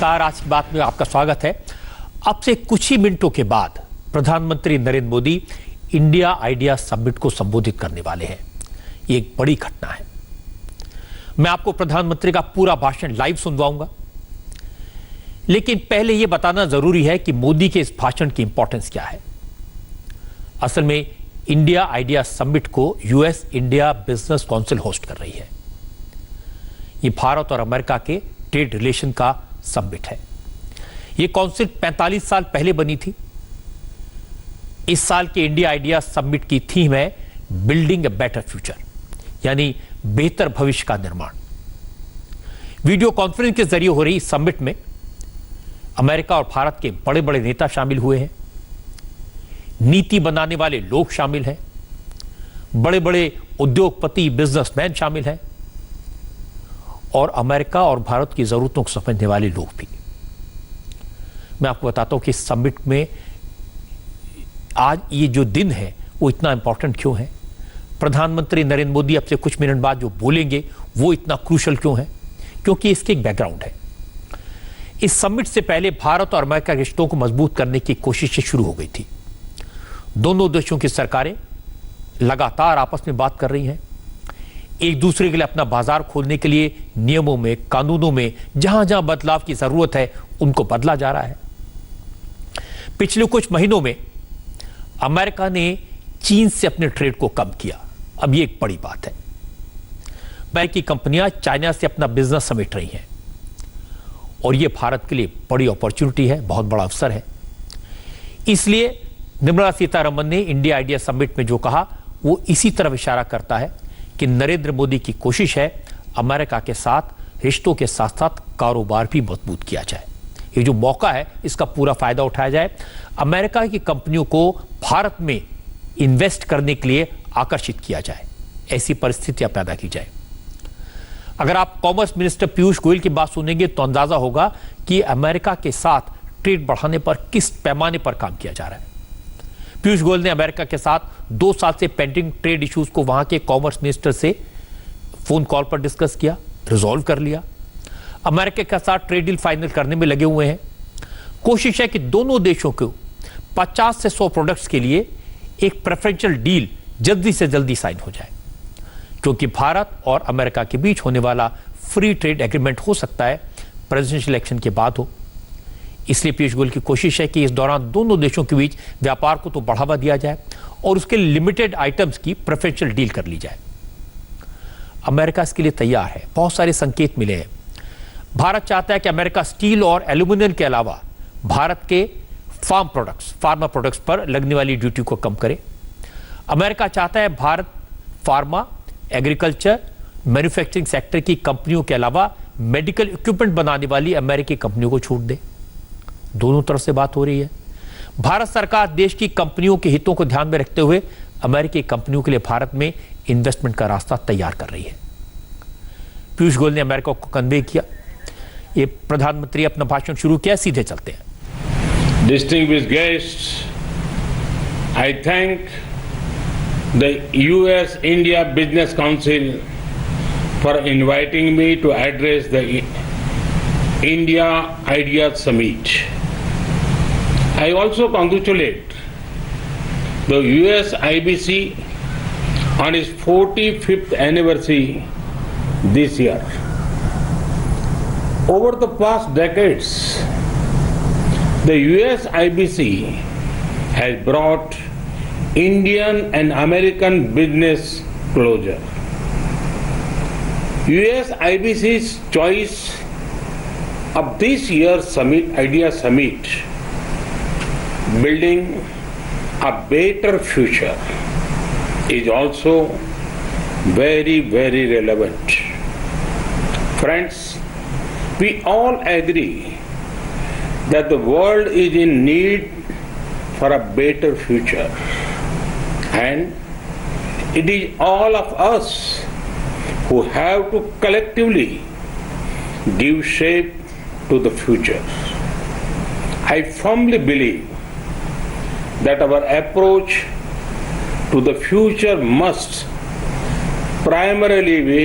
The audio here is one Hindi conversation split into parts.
नमस्कार, आज की बात में आपका स्वागत है। अब से कुछ ही मिनटों के बाद प्रधानमंत्री Narendra Modi India idea summit को संबोधित करने वाले हैं। ये एक बड़ी घटना है। मैं आपको प्रधानमंत्री का पूरा भाषण लाइव सुनवाऊंगा, लेकिन पहले यह बताना जरूरी है कि मोदी के इस भाषण की इंपॉर्टेंस क्या है। असल में इंडिया आइडिया समिट को US India business council host कर रही है। यह भारत और अमेरिका के ट्रेड रिलेशन का समिट है। यह काउंसिल 45 साल पहले बनी थी। इस साल के इंडिया आइडिया समिट की थीम है बिल्डिंग ए बेटर फ्यूचर, यानी बेहतर भविष्य का निर्माण। वीडियो कॉन्फ्रेंस के जरिए हो रही इस समिट में अमेरिका और भारत के बड़े बड़े नेता शामिल हुए हैं, नीति बनाने वाले लोग शामिल हैं, बड़े बड़े उद्योगपति बिजनेसमैन शामिल हैं और अमेरिका और भारत की जरूरतों को समझने वाले लोग भी। मैं आपको बताता हूं कि इस समिट में आज ये जो दिन है वो इतना इंपॉर्टेंट क्यों है। प्रधानमंत्री नरेंद्र मोदी अब से कुछ मिनट बाद जो बोलेंगे वो इतना क्रूशल क्यों है, क्योंकि इसके एक बैकग्राउंड है। इस समिट से पहले भारत और अमेरिका के रिश्तों को मजबूत करने की कोशिशें शुरू हो गई थी। दोनों देशों की सरकारें लगातार आपस में बात कर रही हैं, एक दूसरे के लिए अपना बाजार खोलने के लिए नियमों में, कानूनों में जहां जहां बदलाव की जरूरत है उनको बदला जा रहा है। पिछले कुछ महीनों में अमेरिका ने चीन से अपने ट्रेड को कम किया। अब यह एक बड़ी बात है। अमेरिकी कंपनियां चाइना से अपना बिजनेस समेट रही हैं और यह भारत के लिए बड़ी अपॉर्चुनिटी है, बहुत बड़ा अवसर है। इसलिए निर्मला सीतारमण ने इंडिया आइडिया समिट में जो कहा वो इसी तरफ इशारा करता है कि नरेंद्र मोदी की कोशिश है अमेरिका के साथ रिश्तों के साथ साथ कारोबार भी मजबूत किया जाए। ये जो मौका है इसका पूरा फायदा उठाया जाए, अमेरिका की कंपनियों को भारत में इन्वेस्ट करने के लिए आकर्षित किया जाए, ऐसी परिस्थितियां पैदा की जाए। अगर आप कॉमर्स मिनिस्टर पीयूष गोयल की बात सुनेंगे तो अंदाजा होगा कि अमेरिका के साथ ट्रेड बढ़ाने पर किस पैमाने पर काम किया जा रहा है। पीयूष गोयल ने अमेरिका के साथ 2 साल से पेंडिंग ट्रेड इश्यूज को वहां के कॉमर्स मिनिस्टर से फोन कॉल पर डिस्कस किया, रिजॉल्व कर लिया। अमेरिका के साथ ट्रेड डील फाइनल करने में लगे हुए हैं। कोशिश है कि दोनों देशों को 50 से 100 प्रोडक्ट्स के लिए एक प्रेफरेंशियल डील जल्दी से जल्दी साइन हो जाए, क्योंकि भारत और अमेरिका के बीच होने वाला फ्री ट्रेड एग्रीमेंट हो सकता है प्रेसिडेंशियल इलेक्शन के बाद हो। इसलिए पीयूष गोयल की कोशिश है कि इस दौरान दोनों देशों के बीच व्यापार को तो बढ़ावा दिया जाए और उसके लिमिटेड आइटम्स की प्रेफरेंशियल डील कर ली जाए। अमेरिका इसके लिए तैयार है, बहुत सारे संकेत मिले हैं। भारत चाहता है कि अमेरिका स्टील और एल्यूमिनियम के अलावा भारत के फार्मा प्रोडक्ट्स पर लगने वाली ड्यूटी को कम करे। अमेरिका चाहता है Bharat pharma, agriculture, manufacturing sector की कंपनियों के अलावा मेडिकल इक्विपमेंट बनाने वाली अमेरिकी कंपनियों को छूट दे। दोनों तरफ से बात हो रही है। भारत सरकार देश की कंपनियों के हितों को ध्यान में रखते हुए अमेरिकी कंपनियों के लिए भारत में इन्वेस्टमेंट का रास्ता तैयार कर रही है। पीयूष गोयल ने अमेरिका को कन्वे किया। ये प्रधानमंत्री अपना भाषण शुरू किया, सीधे चलते हैं। Distinguished guests, I thank the US India Business Council for inviting me to address the India Idea Summit. I also congratulate the US IBC on its 45th anniversary this year. Over the past decades, the US IBC has brought Indian and American business closer. US IBC's choice of this year's summit, Idea Summit, building a better future, is also very, very relevant. Friends, we all agree that the world is in need for a better future, and it is all of us who have to collectively give shape to the future. I firmly believe that our approach to the future must primarily be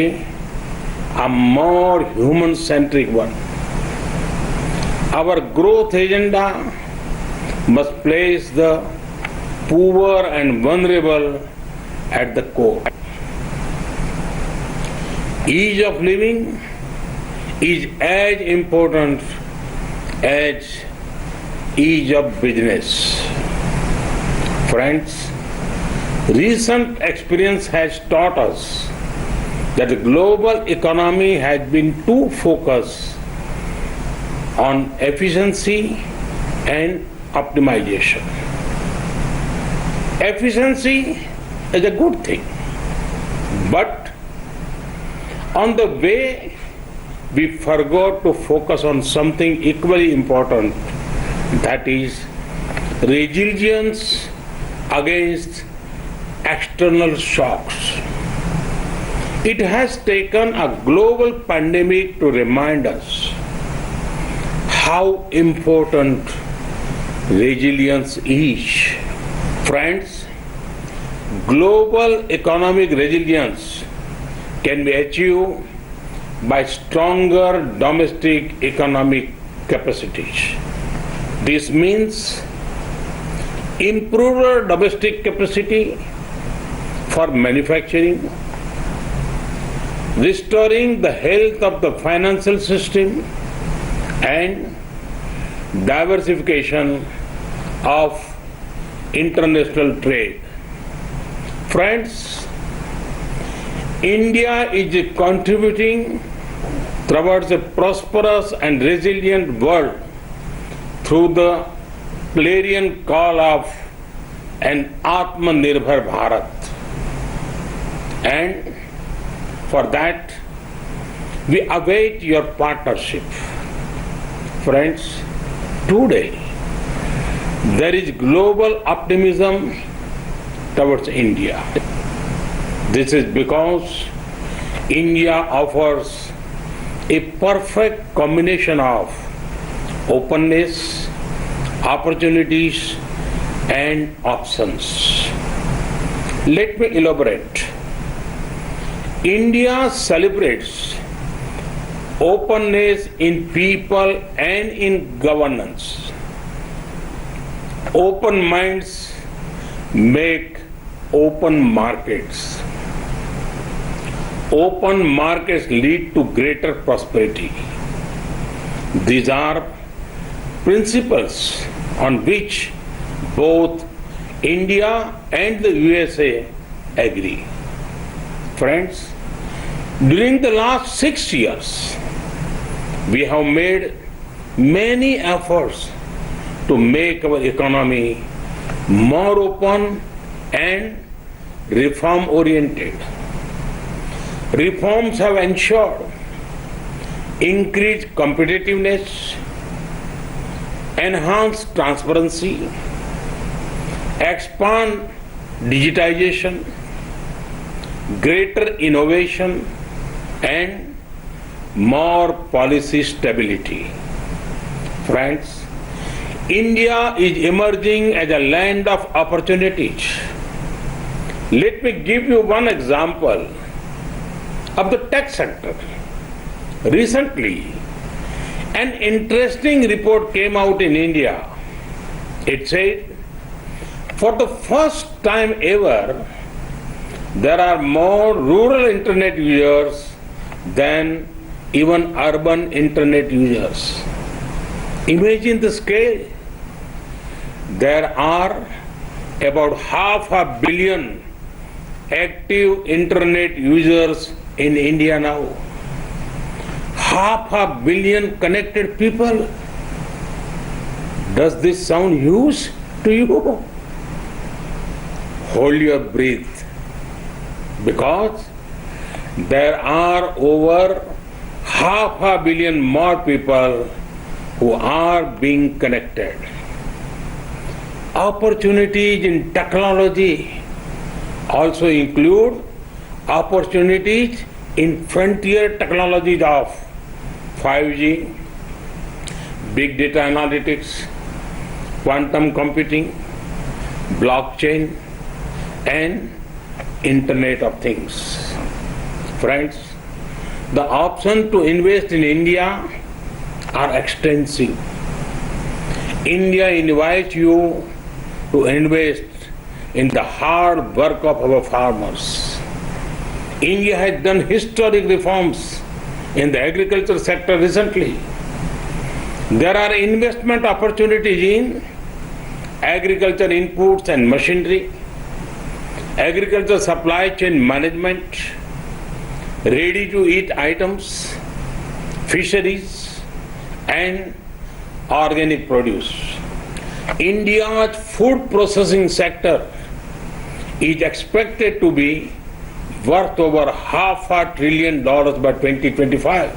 a more human-centric one. Our growth agenda must place the poor and vulnerable at the core. Ease of living is as important as ease of business. Friends, recent experience has taught us that the global economy has been too focused on efficiency and optimization. Efficiency is a good thing, but on the way we forgot to focus on something equally important, that is resilience against external shocks. It has taken a global pandemic to remind us how important resilience is. Friends, global economic resilience can be achieved by stronger domestic economic capacities. This means improved domestic capacity for manufacturing, restoring the health of the financial system, and diversification of international trade. Friends, India is contributing towards a prosperous and resilient world through the clarion call of an Atmanirbhar Bharat. And for that, we await your partnership. Friends, today there is global optimism towards India. This is because India offers a perfect combination of openness, opportunities, and options. Let me elaborate. India celebrates openness in people and in governance. Open minds make open markets. Open markets lead to greater prosperity. These are principles on which both India and the USA agree. Friends, during the last 6 years, we have made many efforts to make our economy more open and reform-oriented. Reforms have ensured increased competitiveness, enhanced transparency, expand digitization, greater innovation, and more policy stability. Friends, India is emerging as a land of opportunities. Let me give you one example of the tech sector. Recently, an interesting report came out in India. It said, for the first time ever, there are more rural internet users than even urban internet users. Imagine the scale. There are about 500 million active internet users in India now. 500 million connected people. Does this sound huge to you? Hold your breath, because there are over 500 million more people who are being connected. Opportunities in technology also include opportunities in frontier technologies of 5G, big data analytics, quantum computing, blockchain, and Internet of Things. Friends, the options to invest in India are extensive. India invites you to invest in the hard work of our farmers. India has done historic reforms in the agriculture sector recently. There are investment opportunities in agriculture inputs and machinery, agriculture supply chain management, ready-to-eat items, fisheries, and organic produce. India's food processing sector is expected to be worth over $500 billion by 2025.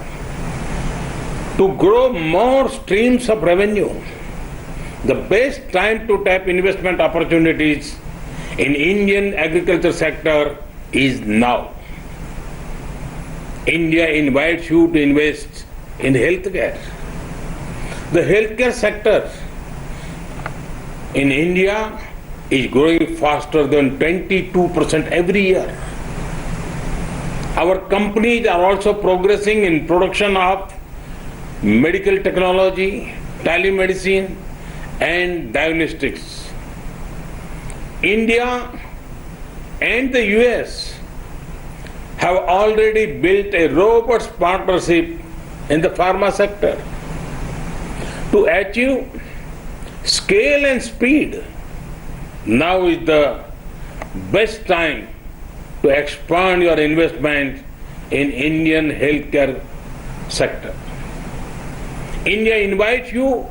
To grow more streams of revenue, the best time to tap investment opportunities in Indian agriculture sector is now. India invites you to invest in healthcare. The healthcare sector in India is growing faster than 22% every year. Our companies are also progressing in production of medical technology, telemedicine, and diagnostics. India and the US have already built a robust partnership in the pharma sector. To achieve scale and speed, now is the best time to expand your investment in Indian healthcare sector. India invites you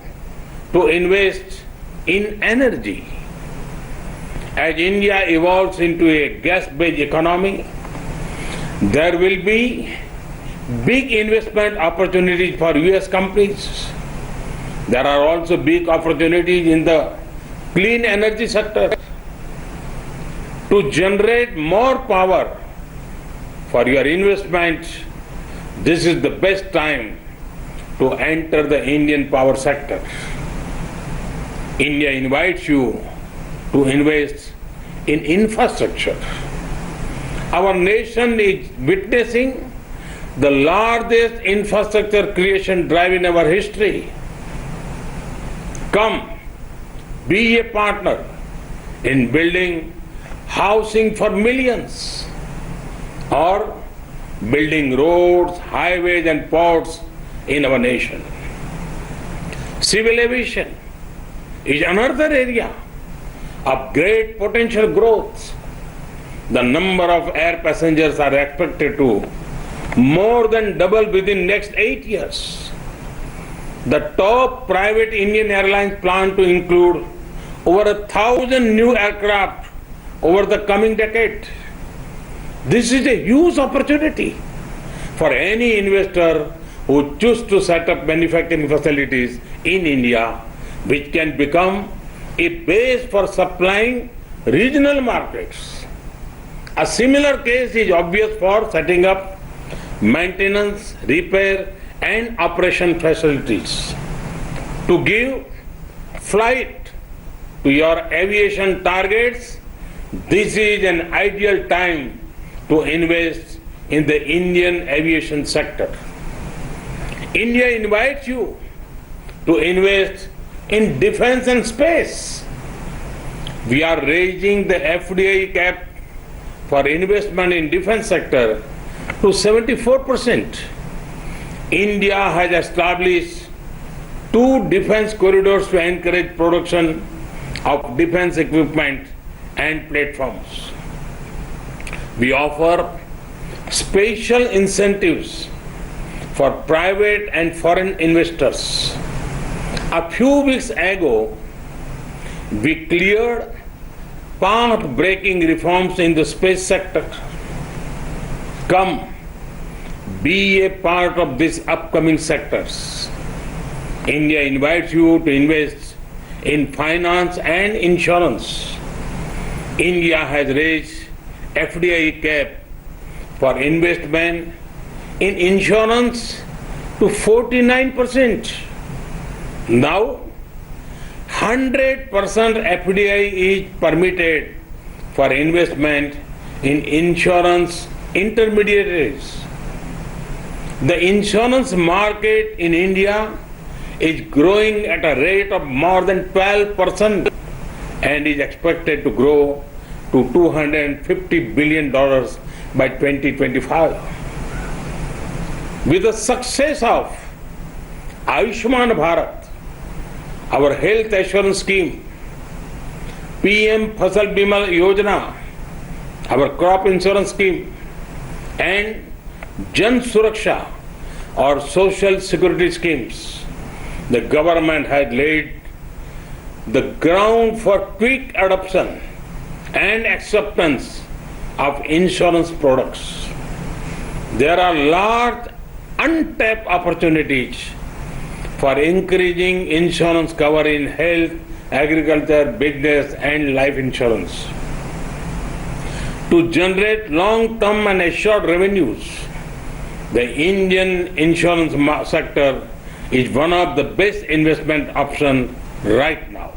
to invest in energy. As India evolves into a gas-based economy, there will be big investment opportunities for US companies. There are also big opportunities in the clean energy sector. To generate more power for your investment, this is the best time to enter the Indian power sector. India invites you to invest in infrastructure. Our nation is witnessing the largest infrastructure creation drive in our history. Come, be a partner in building housing for millions, or building roads, highways, and ports in our nation. Civil aviation is another area of great potential growth. The number of air passengers are expected to more than double within next 8 years. The top private Indian airlines plan to include over 1,000 new aircraft over the coming decade. This is a huge opportunity for any investor who chooses to set up manufacturing facilities in India, which can become a base for supplying regional markets. A similar case is obvious for setting up maintenance, repair, and operation facilities. To give flight to your aviation targets, this is an ideal time to invest in the Indian aviation sector. India invites you to invest in defense and space. We are raising the FDI cap for investment in defense sector to 74%. India has established 2 defense corridors to encourage production of defense equipment and platforms. We offer special incentives for private and foreign investors. A few weeks ago, we cleared path-breaking reforms in the space sector. Come, be a part of these upcoming sectors. India invites you to invest in finance and insurance. India has raised FDI cap for investment in insurance to 49%. Now, 100% FDI is permitted for investment in insurance intermediaries. The insurance market in India is growing at a rate of more than 12% and is expected to grow to $250 billion by 2025. With the success of Ayushman Bharat, our health assurance scheme, PM Fasal Bima Yojana, our crop insurance scheme, and Jan Suraksha, or social security schemes, the government has laid the ground for quick adoption and acceptance of insurance products. There are large untapped opportunities for increasing insurance cover in health, agriculture, business, and life insurance. To generate long-term and assured revenues, the Indian insurance sector is one of the best investment options right now.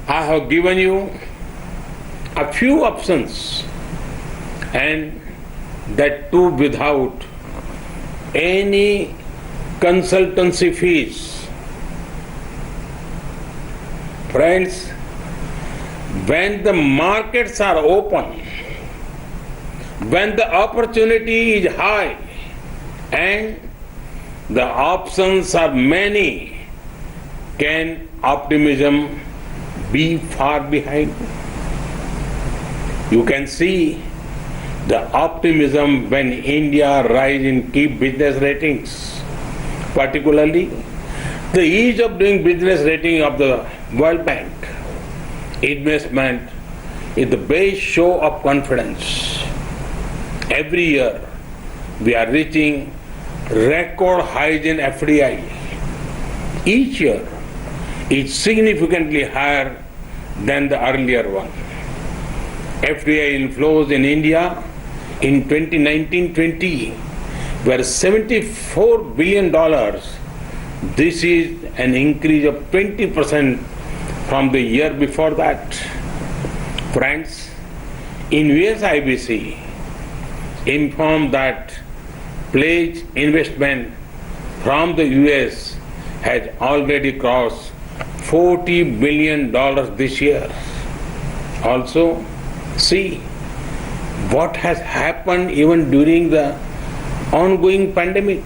I have given you a few options, and that too without any consultancy fees. Friends, when the markets are open, when the opportunity is high and the options are many, can optimism be far behind? You can see the optimism when India rise in key business ratings, particularly the ease of doing business rating of the World Bank. Investment is the best show of confidence. Every year we are reaching record highs in FDI. Each year is significantly higher than the earlier one. FDI inflows in India in 2019-20 were $74 billion. This is an increase of 20% from the year before that. Friends, in US IBC informed that pledged investment from the US has already crossed $40 billion this year. Also, see what has happened even during the ongoing pandemic.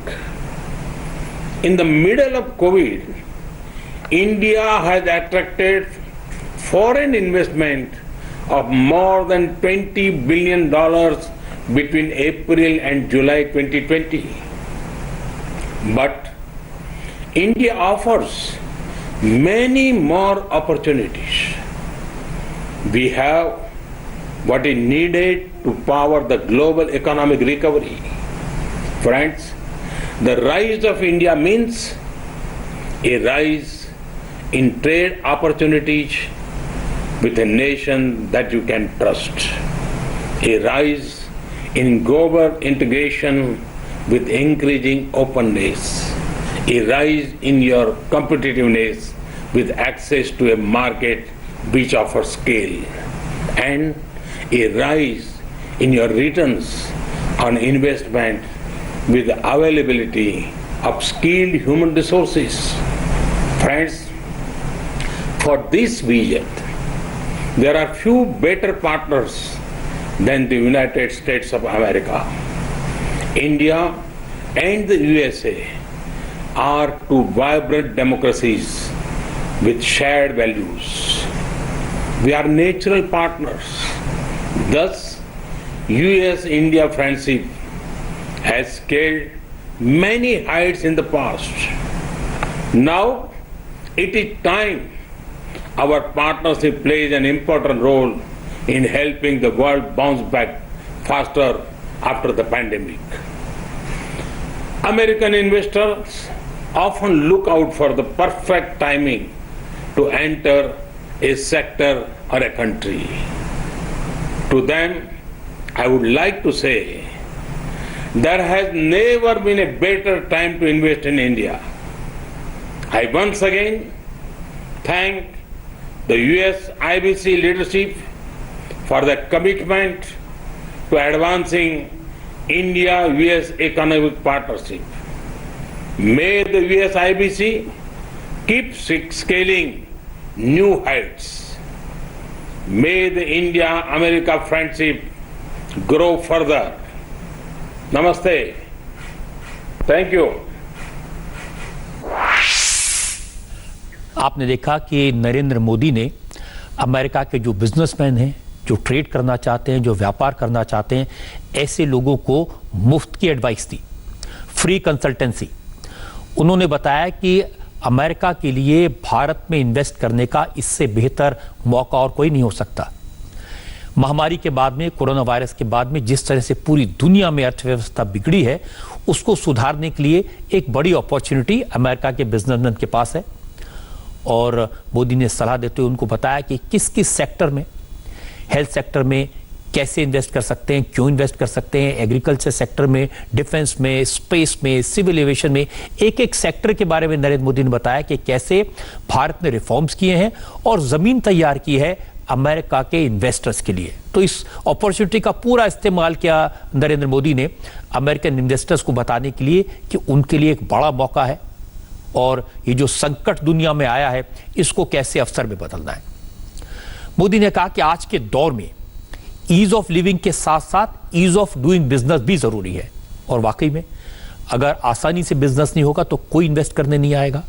In the middle of COVID, India has attracted foreign investment of more than $20 billion between April and July 2020. But India offers many more opportunities. We have what is needed to power the global economic recovery. Friends, the rise of India means a rise in trade opportunities with a nation that you can trust, a rise in global integration with increasing openness, a rise in your competitiveness with access to a market which offers scale, and a rise in your returns on investment with the availability of skilled human resources. Friends, for this vision, there are few better partners than the United States of America. India and the USA are two vibrant democracies with shared values. We are natural partners. Thus, US-India friendship has scaled many heights in the past. Now, it is time our partnership plays an important role in helping the world bounce back faster after the pandemic. American investors often look out for the perfect timing to enter a sector or a country. To them, I would like to say, there has never been a better time to invest in India. I once again thank the US IBC leadership for their commitment to advancing India-US economic partnership. May the US IBC keep scaling new heights. May the India-America friendship grow further. Namaste. Thank you. आपने देखा कि नरेंद्र मोदी ने अमेरिका के जो बिजनेसमैन हैं, जो ट्रेड करना चाहते हैं, जो व्यापार करना चाहते हैं, ऐसे लोगों को मुफ्त की एडवाइस दी, फ्री कंसल्टेंसी। उन्होंने बताया कि अमेरिका के लिए भारत में इन्वेस्ट करने का इससे बेहतर मौका और कोई नहीं हो सकता। महामारी के बाद में, कोरोना वायरस के बाद में जिस तरह से पूरी दुनिया में अर्थव्यवस्था बिगड़ी है, उसको सुधारने के लिए एक बड़ी अपॉर्चुनिटी अमेरिका के बिजनेसमैन के पास है। और मोदी ने सलाह देते हुए उनको बताया कि किस किस सेक्टर में, हेल्थ सेक्टर में कैसे इन्वेस्ट कर सकते हैं, क्यों इन्वेस्ट कर सकते हैं, एग्रीकल्चर सेक्टर में, डिफेंस में, स्पेस में, सिविल एविएशन में, एक एक सेक्टर के बारे में नरेंद्र मोदी ने बताया कि कैसे भारत ने रिफॉर्म्स किए हैं और जमीन तैयार की है अमेरिका के इन्वेस्टर्स के लिए। तो इस अपॉर्चुनिटी का पूरा इस्तेमाल किया नरेंद्र मोदी ने अमेरिकन इन्वेस्टर्स को बताने के लिए कि उनके लिए एक बड़ा मौका है और ये जो संकट दुनिया में आया है, इसको कैसे अवसर में बदलना है। मोदी ने कहा कि आज के दौर में ईज ऑफ लिविंग के साथ साथ ईज ऑफ डूइंग बिजनेस भी जरूरी है। और वाकई में अगर आसानी से बिजनेस नहीं होगा तो कोई इन्वेस्ट करने नहीं आएगा।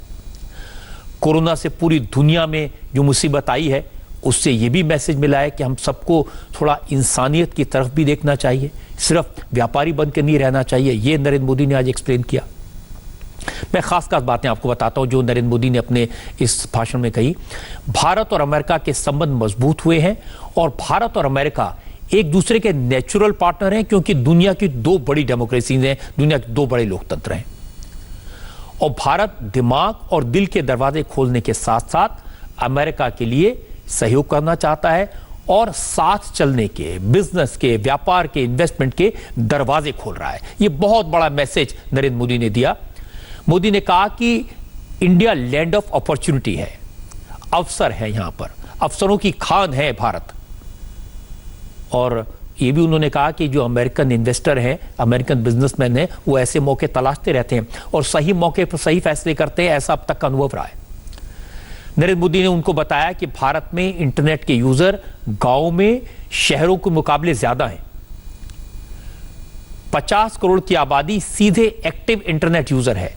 कोरोना से पूरी दुनिया में जो मुसीबत आई है, उससे यह भी मैसेज मिला है कि हम सबको थोड़ा इंसानियत की तरफ भी देखना चाहिए, सिर्फ व्यापारी बन के नहीं रहना चाहिए। यह नरेंद्र मोदी ने आज एक्सप्लेन किया। मैं खास बातें आपको बताता हूं जो नरेंद्र मोदी ने अपने इस भाषण में कही। भारत और अमेरिका के संबंध मजबूत हुए हैं और भारत और अमेरिका एक दूसरे के नेचुरल पार्टनर हैं, क्योंकि दुनिया की दो बड़ी डेमोक्रेसीज हैं, दुनिया के दो बड़े लोकतंत्र हैं। और भारत दिमाग और दिल के दरवाजे खोलने के साथ साथ अमेरिका के लिए सहयोग करना चाहता है और साथ चलने के, बिजनेस के, व्यापार के, इन्वेस्टमेंट के दरवाजे खोल रहा है। यह बहुत बड़ा मैसेज नरेंद्र मोदी ने दिया। मोदी ने कहा कि इंडिया लैंड ऑफ अपॉर्चुनिटी है, अवसर है, यहां पर अवसरों की खान है भारत। और यह भी उन्होंने कहा कि जो अमेरिकन इन्वेस्टर हैं, अमेरिकन बिजनेसमैन हैं, वो ऐसे मौके तलाशते रहते हैं और सही मौके पर सही फैसले करते हैं, ऐसा अब तक का अनुभव रहा है। नरेंद्र मोदी ने उनको बताया कि भारत में इंटरनेट के यूजर गांव में शहरों के मुकाबले ज्यादा हैं। 50 करोड़ की आबादी सीधे एक्टिव इंटरनेट यूजर है।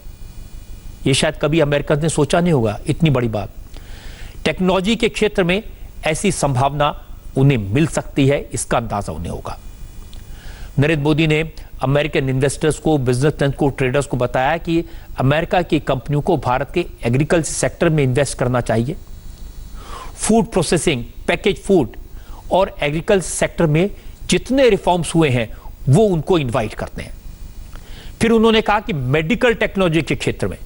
यह शायद कभी अमेरिकन ने सोचा नहीं होगा, इतनी बड़ी बात। टेक्नोलॉजी के क्षेत्र में ऐसी संभावना उन्हें मिल सकती है, इसका अंदाजा उन्हें होगा। नरेंद्र मोदी ने अमेरिकन इन्वेस्टर्स को, बिजनेसमैन को, ट्रेडर्स को बताया कि अमेरिका की कंपनियों को भारत के एग्रीकल्चर सेक्टर में इन्वेस्ट करना चाहिए। फूड प्रोसेसिंग, पैकेज फूड और एग्रीकल्चर सेक्टर में जितने रिफॉर्म्स हुए हैं वो उनको इनवाइट करते हैं। फिर उन्होंने कहा कि मेडिकल टेक्नोलॉजी के क्षेत्र में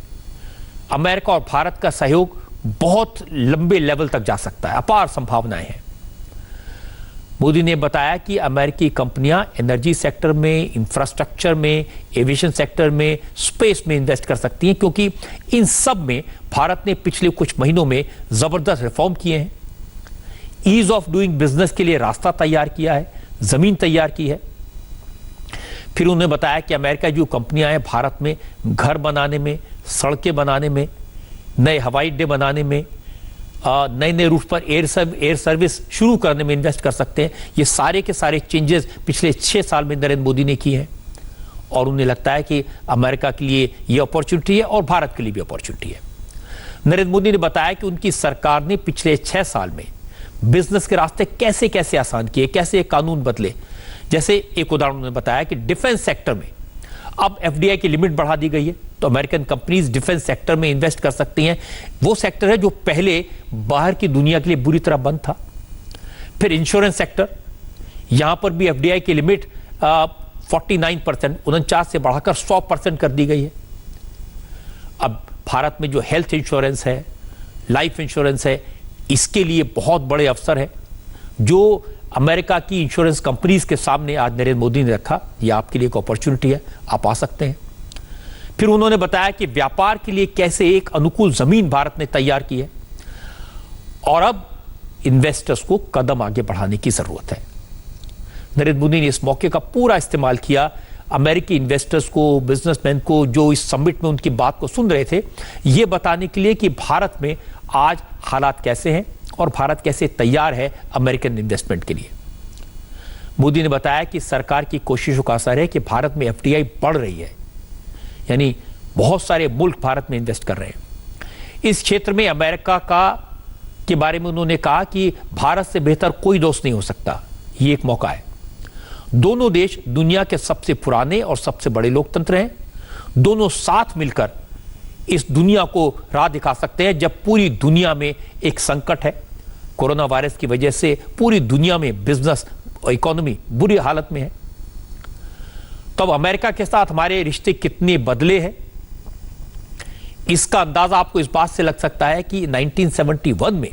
अमेरिका और भारत का सहयोग बहुत लंबे लेवल तक जा सकता है, अपार संभावनाएं हैं। मोदी ने बताया कि अमेरिकी कंपनियां एनर्जी सेक्टर में, इंफ्रास्ट्रक्चर में, एविएशन सेक्टर में, स्पेस में इन्वेस्ट कर सकती हैं, क्योंकि इन सब में भारत ने पिछले कुछ महीनों में जबरदस्त रिफॉर्म किए हैं। ईज ऑफ डूइंग बिजनेस के लिए रास्ता तैयार किया है, जमीन तैयार की है। फिर उन्होंने बताया कि अमेरिका जो कंपनियां हैं भारत में घर बनाने में, सड़कें बनाने में, नए हवाई अड्डे बनाने में, नए नए रूट पर एयर सर्विस शुरू करने में इन्वेस्ट कर सकते हैं। ये सारे के सारे चेंजेस पिछले 6 साल में नरेंद्र मोदी ने किए हैं और उन्हें लगता है कि अमेरिका के लिए ये अपॉर्चुनिटी है और भारत के लिए भी अपॉर्चुनिटी है। नरेंद्र मोदी ने बताया कि उनकी सरकार ने पिछले 6 साल में बिजनेस के रास्ते कैसे कैसे आसान किए, कैसे कानून बदले। जैसे एक उदाहरण उन्होंने बताया कि डिफेंस सेक्टर में अब एफडीआई की लिमिट बढ़ा दी गई है, तो अमेरिकन कंपनीज डिफेंस सेक्टर में इन्वेस्ट कर सकती हैं। वो सेक्टर है जो पहले बाहर की दुनिया के लिए बुरी तरह बंद था। फिर इंश्योरेंस सेक्टर, यहां पर भी एफडीआई की लिमिट 49%, 49 से बढ़ाकर 100% कर दी गई है। अब भारत में जो हेल्थ इंश्योरेंस है, लाइफ इंश्योरेंस है, इसके लिए बहुत बड़े अवसर है जो अमेरिका की इंश्योरेंस कंपनीज के सामने आज नरेंद्र मोदी ने रखा। यह आपके लिए एक अपॉर्चुनिटी है, आप आ सकते हैं। फिर उन्होंने बताया कि व्यापार के लिए कैसे एक अनुकूल जमीन भारत ने तैयार की है और अब इन्वेस्टर्स को कदम आगे बढ़ाने की जरूरत है। नरेंद्र मोदी ने इस मौके का पूरा इस्तेमाल किया अमेरिकी इन्वेस्टर्स को, बिजनेसमैन को जो इस समिट में उनकी बात को सुन रहे थे, ये बताने के लिए कि भारत में आज हालात कैसे हैं और भारत कैसे तैयार है अमेरिकन इन्वेस्टमेंट के लिए। मोदी ने बताया कि सरकार की कोशिशों का असर है कि भारत में एफडीआई बढ़ रही है, यानी बहुत सारे मुल्क भारत में इन्वेस्ट कर रहे हैं। इस क्षेत्र में अमेरिका के बारे में उन्होंने कहा कि भारत से बेहतर कोई दोस्त नहीं हो सकता, ये एक मौका है। दोनों देश दुनिया के सबसे पुराने और सबसे बड़े लोकतंत्र हैं। दोनों साथ मिलकर इस दुनिया को राह दिखा सकते हैं जब पूरी दुनिया में एक संकट है। कोरोना वायरस की वजह से पूरी दुनिया में बिजनेस और इकोनॉमी बुरी हालत में है। तब अमेरिका के साथ हमारे रिश्ते कितने बदले हैं, इसका अंदाजा आपको इस बात से लग सकता है कि 1971 में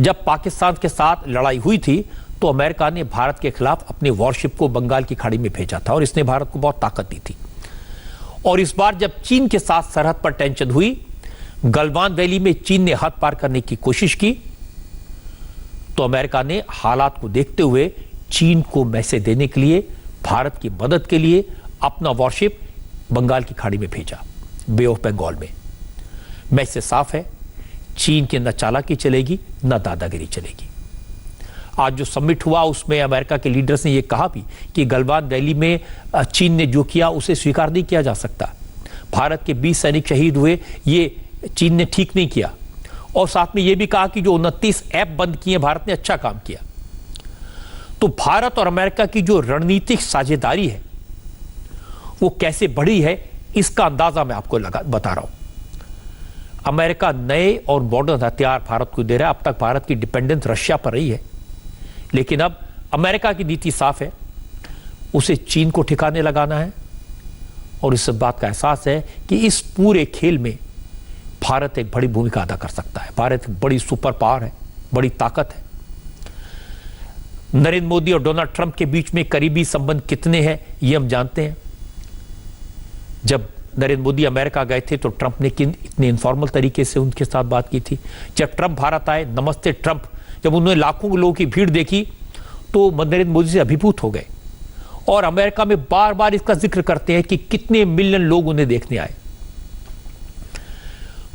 जब पाकिस्तान के साथ लड़ाई हुई थी तो अमेरिका ने भारत के खिलाफ अपने वॉरशिप को बंगाल की खाड़ी में भेजा था और इसने भारत को बहुत ताकत दी थी। और इस बार जब चीन के साथ सरहद पर टेंशन हुई, गलवान वैली में चीन ने हद पार करने की कोशिश की, तो अमेरिका ने हालात को देखते हुए चीन को मैसेज देने के लिए, भारत की मदद के लिए अपना वॉरशिप बंगाल की खाड़ी में भेजा, बे ऑफ बंगाल में। मैसेज साफ है, चीन की न चालाकी चलेगी न दादागिरी चलेगी। आज जो समिट हुआ उसमें अमेरिका के लीडर्स ने यह कहा भी कि गलवान वैली में चीन ने जो किया उसे स्वीकार नहीं किया जा सकता। भारत के 20 सैनिक शहीद हुए, ये चीन ने ठीक नहीं किया। और साथ में यह भी कहा कि जो 29 ऐप बंद किए भारत ने अच्छा काम किया। तो भारत और अमेरिका की जो रणनीतिक साझेदारी है वो कैसे बढ़ी है, इसका अंदाजा मैं आपको बता रहा हूं। अमेरिका नए और मॉडर्न हथियार भारत को दे रहा है। अब तक भारत की डिपेंडेंस रशिया पर रही है, लेकिन अब अमेरिका की नीति साफ है, उसे चीन को ठिकाने लगाना है। और इस बात का एहसास है कि इस पूरे खेल में भारत एक बड़ी भूमिका अदा कर सकता है। भारत एक बड़ी सुपर पावर है, बड़ी ताकत है। नरेंद्र मोदी और डोनाल्ड ट्रंप के बीच में करीबी संबंध कितने हैं ये हम जानते हैं। जब नरेंद्र मोदी अमेरिका गए थे तो ट्रंप ने इतने इनफॉर्मल तरीके से उनके साथ बात की थी। जब ट्रंप भारत आए, नमस्ते ट्रंप, जब उन्होंने लाखों लोगों की भीड़ देखी तो नरेंद्र मोदी से अभिभूत हो गए। और अमेरिका में बार बार इसका जिक्र करते हैं कि कितने मिलियन लोग उन्हें देखने आए।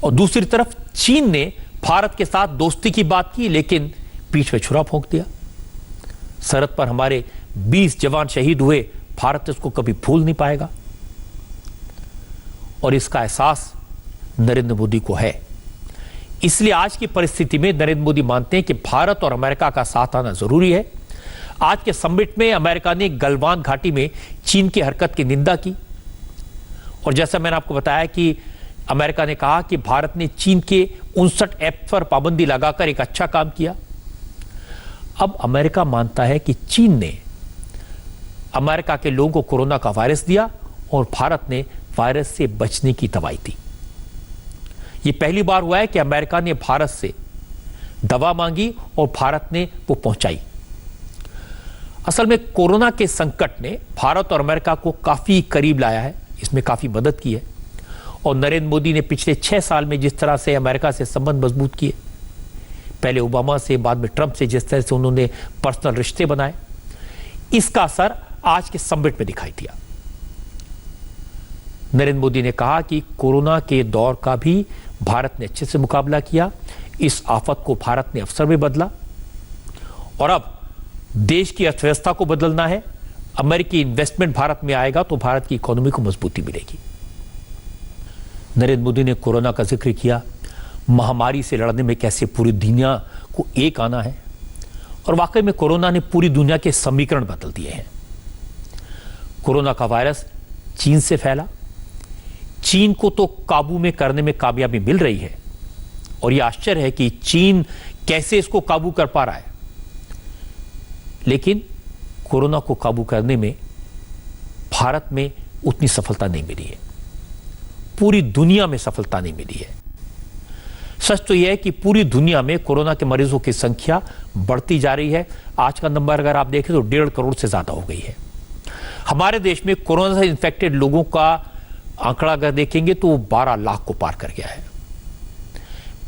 और दूसरी तरफ चीन ने भारत के साथ दोस्ती की बात की, लेकिन पीठ में छुरा फूंक दिया। सरहद पर हमारे 20 जवान शहीद हुए, भारत इसको कभी भूल नहीं पाएगा। और इसका एहसास नरेंद्र मोदी को है। इसलिए आज की परिस्थिति में नरेंद्र मोदी मानते हैं कि भारत और अमेरिका का साथ आना जरूरी है। आज के समिट में अमेरिका ने गलवान घाटी में चीन की हरकत की निंदा की। और जैसा मैंने आपको बताया कि अमेरिका ने कहा कि भारत ने चीन के 59 ऐप पर पाबंदी लगाकर एक अच्छा काम किया। अब अमेरिका मानता है कि चीन ने अमेरिका के लोगों को कोरोना का वायरस दिया और भारत ने वायरस से बचने की दवाई दी। यह पहली बार हुआ है कि अमेरिका ने भारत से दवा मांगी और भारत ने वो पहुंचाई। असल में कोरोना के संकट ने भारत और अमेरिका को काफी करीब लाया है, इसमें काफी मदद की है। और नरेंद्र मोदी ने पिछले 6 साल में जिस तरह से अमेरिका से संबंध मजबूत किए, पहले ओबामा से, बाद में ट्रंप से जिस तरह से उन्होंने पर्सनल रिश्ते बनाए, इसका असर आज के समिट में दिखाई दिया। नरेंद्र मोदी ने कहा कि कोरोना के दौर का भी भारत ने अच्छे से मुकाबला किया। इस आफत को भारत ने अवसर में बदला और अब देश की अर्थव्यवस्था को बदलना है। अमेरिकी इन्वेस्टमेंट भारत में आएगा तो भारत की इकोनॉमी को मजबूती मिलेगी। नरेंद्र मोदी ने कोरोना का जिक्र किया, महामारी से लड़ने में कैसे पूरी दुनिया को एक आना है। और वाकई में कोरोना ने पूरी दुनिया के समीकरण बदल दिए हैं। कोरोना का वायरस चीन से फैला, चीन को तो काबू में करने में कामयाबी मिल रही है और यह आश्चर्य है कि चीन कैसे इसको काबू कर पा रहा है। लेकिन कोरोना को काबू करने में भारत में उतनी सफलता नहीं मिली है, पूरी दुनिया में सफलता नहीं मिली है। सच तो यह है कि पूरी दुनिया में कोरोना के मरीजों की संख्या बढ़ती जा रही है। आज का नंबर अगर आप देखें तो 1.5 करोड़ से ज्यादा हो गई है। हमारे देश में कोरोना से इन्फेक्टेड लोगों का आंकड़ा अगर देखेंगे तो वो 12 लाख को पार कर गया है।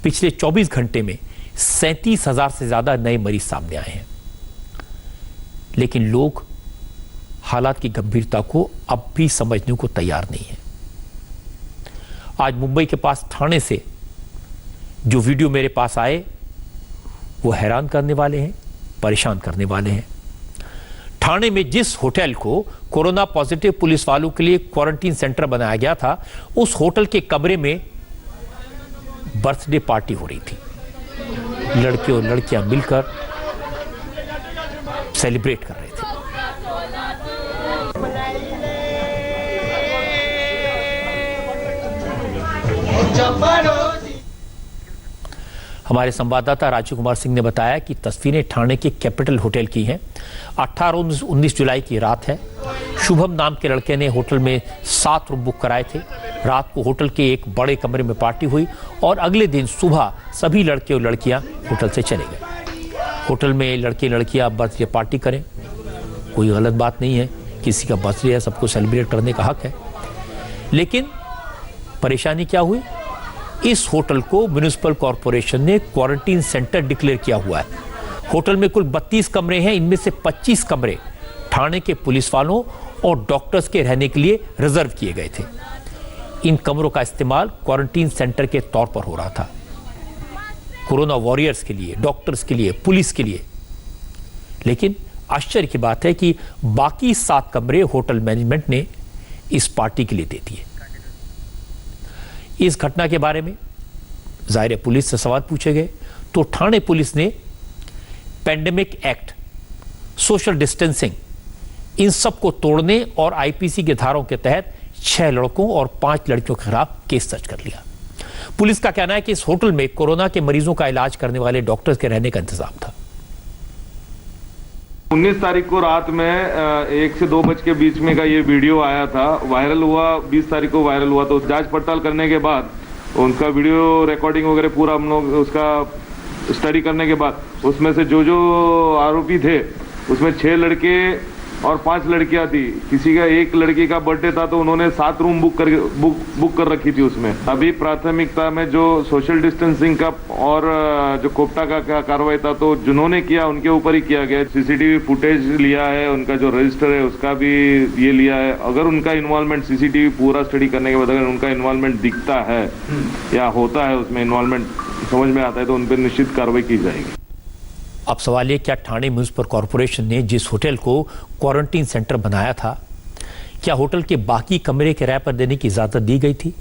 पिछले 24 घंटे में 37,000 से ज्यादा नए मरीज सामने आए हैं। लेकिन लोग हालात की गंभीरता को अब भी समझने को तैयार नहीं है। आज मुंबई के पास ठाणे से जो वीडियो मेरे पास आए वो हैरान करने वाले हैं, परेशान करने वाले हैं। ठाणे में जिस होटल को कोरोना पॉजिटिव पुलिस वालों के लिए क्वारंटीन सेंटर बनाया गया था, उस होटल के कमरे में बर्थडे पार्टी हो रही थी। लड़के और लड़कियां मिलकर सेलिब्रेट कर रहे थे। हमारे संवाददाता राजीव कुमार सिंह ने बताया कि तस्वीरें ठाणे के कैपिटल होटल की हैं। 18-19 जुलाई की रात है। शुभम नाम के लड़के ने होटल में 7 रूम बुक कराए थे। रात को होटल के एक बड़े कमरे में पार्टी हुई और अगले दिन सुबह सभी लड़के और लड़कियां होटल से चले गए। होटल में लड़के लड़कियां बर्थडे पार्टी करें, कोई गलत बात नहीं है, किसी का बर्थडे है, सबको सेलिब्रेट करने का हक है। लेकिन परेशानी क्या हुई? इस होटल को म्युनिसिपल कॉरपोरेशन ने क्वारंटीन सेंटर डिक्लेयर किया हुआ है। होटल में कुल 32 कमरे हैं। इनमें से 25 कमरे ठाणे के पुलिस वालों और डॉक्टर्स के रहने के लिए रिजर्व किए गए थे। इन कमरों का इस्तेमाल क्वारंटीन सेंटर के तौर पर हो रहा था, कोरोना वॉरियर्स के लिए, डॉक्टर्स के लिए, पुलिस के लिए। लेकिन आश्चर्य की बात है कि बाकी 7 कमरे होटल मैनेजमेंट ने इस पार्टी के लिए दे दिए। इस घटना के बारे में जाहिर है पुलिस से सवाल पूछे गए तो ठाणे पुलिस ने पेंडेमिक एक्ट, सोशल डिस्टेंसिंग, इन सब को तोड़ने और आईपीसी के धाराओं के तहत 6 लड़कों और 5 लड़कियों के खिलाफ केस दर्ज कर लिया। पुलिस का कहना है कि इस होटल में कोरोना के मरीजों का इलाज करने वाले डॉक्टर्स के रहने का इंतजाम था। 19 तारीख को रात में 1 से 2 बज के बीच में का ये वीडियो आया था, वायरल हुआ। 20 तारीख को वायरल हुआ। तो जांच पड़ताल करने के बाद उनका वीडियो रिकॉर्डिंग वगैरह पूरा हम लोग उसका स्टडी करने के बाद उसमें से जो आरोपी थे उसमें 6 लड़के और 5 लड़कियां थी। किसी का एक लड़की का बर्थडे था तो उन्होंने 7 रूम बुक कर रखी थी उसमें। अभी प्राथमिकता में जो सोशल डिस्टेंसिंग का और जो कोप्टा का कार्रवाई था तो जिन्होंने किया उनके ऊपर ही किया गया। सीसीटीवी फुटेज लिया है, उनका जो रजिस्टर है उसका भी ये लिया है। अगर उनका इन्वॉल्वमेंट सीसीटीवी पूरा स्टडी करने के बाद अगर उनका इन्वॉल्वमेंट दिखता है या होता है, उसमें इन्वॉल्वमेंट समझ में आता है तो उन पर निश्चित कार्रवाई की जाएगी। अब सवाल ये, क्या ठाणे म्युनिसिपल कॉरपोरेशन ने जिस होटल को क्वारंटीन सेंटर बनाया था, क्या होटल के बाकी कमरे किराए पर देने की इजाजत दी गई थी?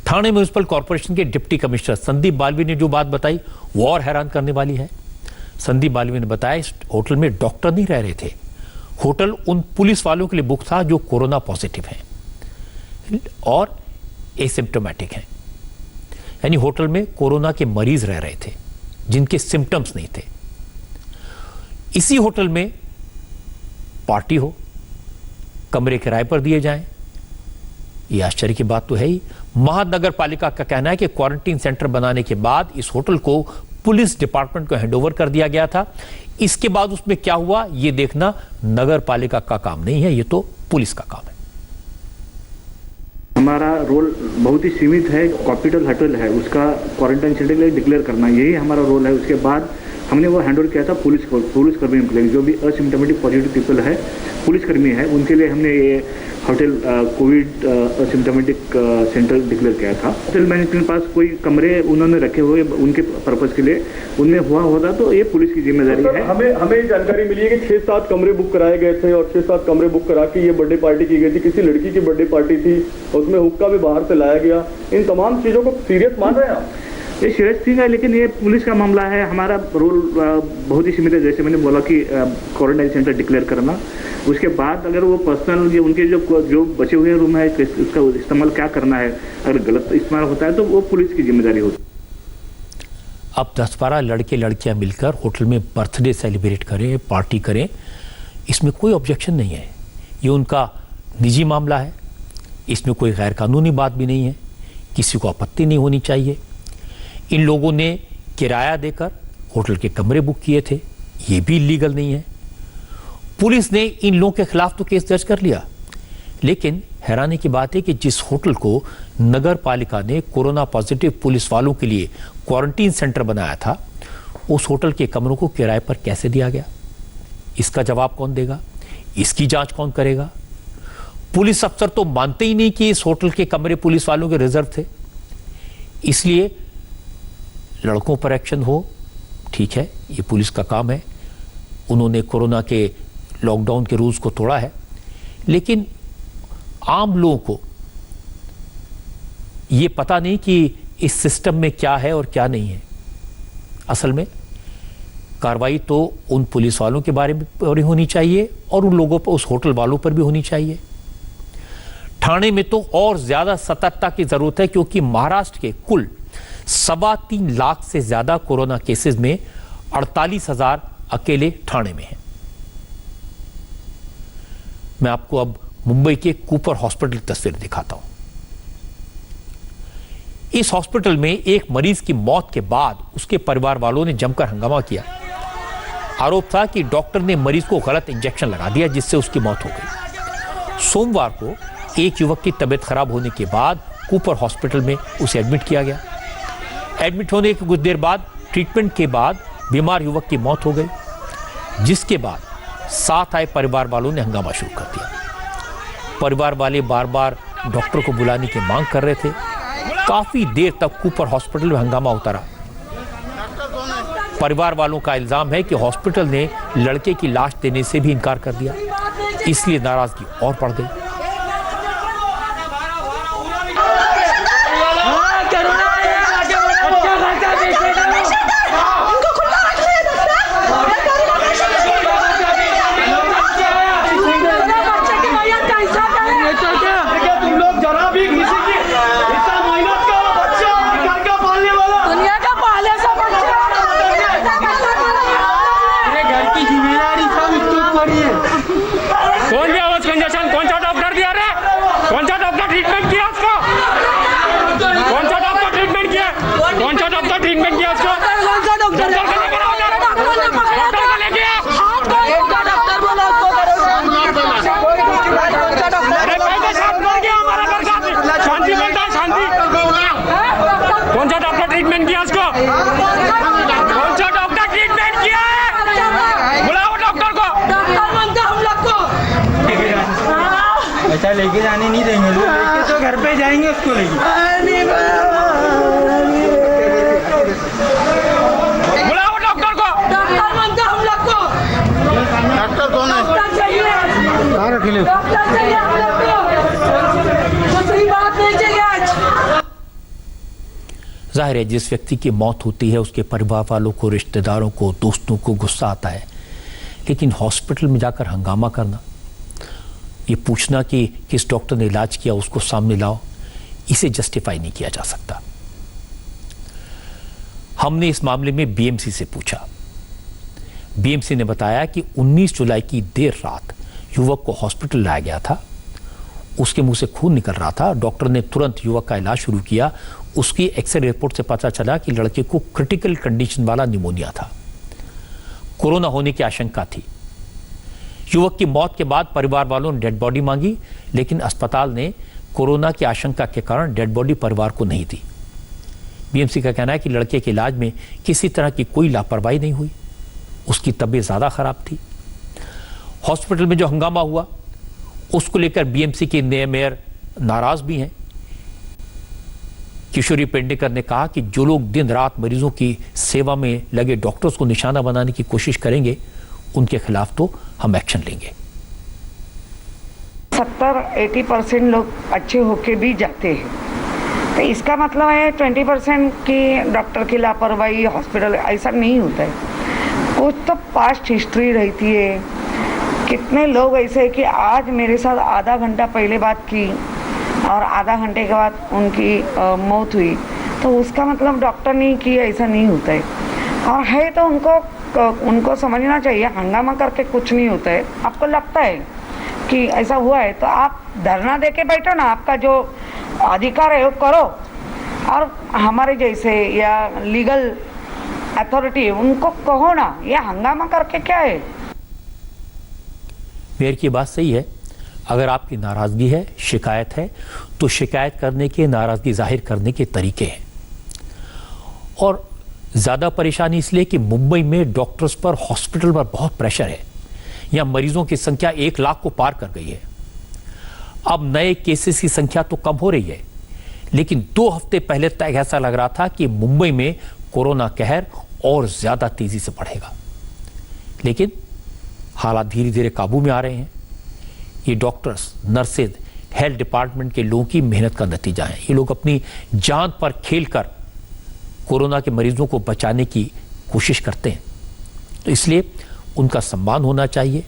ठाणे म्युनिसिपल कॉरपोरेशन के डिप्टी कमिश्नर संदीप बालवी ने जो बात बताई वो और हैरान करने वाली है। संदीप बालवी ने बताया इस होटल में डॉक्टर नहीं रह रहे थे। होटल उन पुलिस वालों के लिए बुक था जो कोरोना पॉजिटिव हैं और एसिम्प्टोमेटिक हैं, यानी होटल में कोरोना के मरीज रह रहे थे जिनके सिम्टम्स नहीं थे। इसी होटल में पार्टी हो, कमरे किराए पर दिए जाएं, यह आश्चर्य की बात तो है ही। महानगर पालिका का कहना है कि क्वारंटीन सेंटर बनाने के बाद इस होटल को पुलिस डिपार्टमेंट को हैंडओवर कर दिया गया था। इसके बाद उसमें क्या हुआ यह देखना नगर पालिका का काम नहीं है, यह तो पुलिस का काम है। हमारा रोल बहुत ही सीमित है। कैपिटल होटल है, उसका क्वारंटाइन सेंटर डिक्लेयर करना, यही हमारा रोल है। उसके बाद हमने वो हैंडओवर किया था पुलिस कर्मी के लिए, जो भी असिम्टोमेटिक पॉजिटिव पीपल है, पुलिसकर्मी है, उनके लिए हमने ये hotel Covid asymptomatic centre declare किया था। होटल मैनेजमेंट के पास कोई कमरे उन्होंने रखे हुए उनके पर्पज के लिए, उनमें हुआ होता तो ये पुलिस की जिम्मेदारी है। हमें जानकारी मिली है कि 6-7 कमरे बुक कराए गए थे और 6-7 कमरे बुक करा के ये बर्थडे पार्टी की गई थी। किसी लड़की की बर्थडे पार्टी थी, उसमें हुक्का भी बाहर से लाया गया। इन तमाम चीजों को सीरियस मान रहे हैं आप? ये सीरियस थिंग है, लेकिन ये पुलिस का मामला है। हमारा रोल बहुत ही सीमित है। जैसे मैंने बोला कि क्वारंटाइन सेंटर डिक्लेयर करना, उसके बाद अगर वो पर्सनल उनके जो बचे हुए रूम है उसका इस्तेमाल क्या करना है, अगर गलत इस्तेमाल होता है तो वो पुलिस की जिम्मेदारी होती है। अब 10-12 लड़के लड़कियां मिलकर होटल में बर्थडे सेलिब्रेट करें, पार्टी करें, इसमें कोई ऑब्जेक्शन नहीं है। ये उनका निजी मामला है, इसमें कोई गैर कानूनी बात भी नहीं है, किसी को आपत्ति नहीं होनी चाहिए। इन लोगों ने किराया देकर होटल के कमरे बुक किए थे, ये भी लीगल नहीं है। पुलिस ने इन लोगों के खिलाफ तो केस दर्ज कर लिया, लेकिन हैरानी की बात है कि जिस होटल को नगर पालिका ने कोरोना पॉजिटिव पुलिस वालों के लिए क्वारंटीन सेंटर बनाया था, उस होटल के कमरों को किराए पर कैसे दिया गया, इसका जवाब कौन देगा? इसकी जांच कौन करेगा? पुलिस अफसर तो मानते ही नहीं कि इस होटल के कमरे पुलिस वालों के रिजर्व थे। इसलिए लड़कों पर एक्शन हो, ठीक है, ये पुलिस का काम है, उन्होंने कोरोना के लॉकडाउन के रूल्स को तोड़ा है, लेकिन आम लोगों को ये पता नहीं कि इस सिस्टम में क्या है और क्या नहीं है। असल में कार्रवाई तो उन पुलिस वालों के बारे में होनी चाहिए और उन लोगों पर, उस होटल वालों पर भी होनी चाहिए। ठाणे में तो और ज्यादा सतर्कता की जरूरत है, क्योंकि महाराष्ट्र के कुल 3.25 लाख से ज्यादा कोरोना केसेस में 48,000 अकेले ठाणे में हैं। मैं आपको अब मुंबई के कूपर हॉस्पिटल की तस्वीर दिखाता हूं। इस हॉस्पिटल में एक मरीज की मौत के बाद उसके परिवार वालों ने जमकर हंगामा किया। आरोप था कि डॉक्टर ने मरीज को गलत इंजेक्शन लगा दिया, जिससे उसकी मौत हो गई। सोमवार को एक युवक की तबीयत खराब होने के बाद कूपर हॉस्पिटल में उसे एडमिट किया गया। एडमिट होने के कुछ देर बाद ट्रीटमेंट के बाद बीमार युवक की मौत हो गई, जिसके बाद साथ आए परिवार वालों ने हंगामा शुरू कर दिया। परिवार वाले बार बार डॉक्टर को बुलाने की मांग कर रहे थे। काफी देर तक कूपर हॉस्पिटल में हंगामा होता रहा। परिवार वालों का इल्जाम है कि हॉस्पिटल ने लड़के की लाश देने से भी इनकार कर दिया, इसलिए नाराजगी और बढ़ गई। ऐसा लेके जाने नहीं देंगे लोग, लेके तो घर पे जाएंगे उसको लेके। बुलाओ डॉक्टर को। डॉक्टर मानते हम लोग को। डॉक्टर कौन है? डॉक्टर चाहिए। कहाँ रखे लोग? डॉक्टर चाहिए हम लोग को। दूसरी बात नहीं चाहिए आज। जाहिर है जिस व्यक्ति की मौत होती है उसके परिवार वालों को, रिश्तेदारों को, दोस्तों को गुस्सा आता है, लेकिन हॉस्पिटल में जाकर हंगामा करना, ये पूछना कि किस डॉक्टर ने इलाज किया उसको सामने लाओ, इसे जस्टिफाई नहीं किया जा सकता। हमने इस मामले में बीएमसी से पूछा। बीएमसी ने बताया कि 19 जुलाई की देर रात युवक को हॉस्पिटल लाया गया था। उसके मुंह से खून निकल रहा था। डॉक्टर ने तुरंत युवक का इलाज शुरू किया। उसकी एक्सरे रिपोर्ट से पता चला कि लड़के को क्रिटिकल कंडीशन वाला निमोनिया था, कोरोना होने की आशंका थी। युवक की मौत के बाद परिवार वालों ने डेड बॉडी मांगी, लेकिन अस्पताल ने कोरोना की आशंका के कारण डेड बॉडी परिवार को नहीं दी। बीएमसी का कहना है कि लड़के के इलाज में किसी तरह की कोई लापरवाही नहीं हुई, उसकी तबीयत ज्यादा खराब थी। हॉस्पिटल में जो हंगामा हुआ उसको लेकर बीएमसी के नए मेयर नाराज भी हैं। किशोरी पेडनेकर ने कहा कि जो लोग दिन रात मरीजों की सेवा में लगे डॉक्टर्स को निशाना बनाने की कोशिश करेंगे, उनके खिलाफ तो हम एक्शन लेंगे। 70-80% लोग अच्छे होके भी जाते हैं, तो इसका मतलब है 20% की डॉक्टर की लापरवाही, हॉस्पिटल, ऐसा नहीं होता है। कुछ तो पास्ट हिस्ट्री रहती है। कितने लोग ऐसे हैं कि आज मेरे साथ आधा घंटा पहले बात की और आधा घंटे के बाद उनकी मौत हुई, तो उसका मतलब डॉक्टर नहीं की, ऐसा नहीं होता है। और है तो उनको समझना चाहिए, हंगामा करके कुछ नहीं होता है। आपको लगता है कि ऐसा हुआ है तो आप धरना दे के बैठो ना, आपका जो अधिकार है वो करो। और हमारे जैसे या लीगल अथॉरिटी उनको कहो ना, ये हंगामा करके क्या है। मेयर की बात सही है। अगर आपकी नाराजगी है, शिकायत है, तो शिकायत करने के, नाराजगी जाहिर करने के तरीके हैं। और ज्यादा परेशानी इसलिए कि मुंबई में डॉक्टर्स पर, हॉस्पिटल पर बहुत प्रेशर है यहां मरीजों की संख्या 1 लाख को पार कर गई है। अब नए केसेस की संख्या तो कम हो रही है, लेकिन 2 हफ्ते पहले तक ऐसा लग रहा था कि मुंबई में कोरोना कहर और ज्यादा तेजी से बढ़ेगा। लेकिन हालात धीरे धीरे काबू में आ रहे हैं। ये डॉक्टर्स, नर्सेज, हेल्थ डिपार्टमेंट के लोगों की मेहनत का नतीजा है। ये लोग अपनी जान पर खेलकर कोरोना के मरीजों को बचाने की कोशिश करते हैं, तो इसलिए उनका सम्मान होना चाहिए।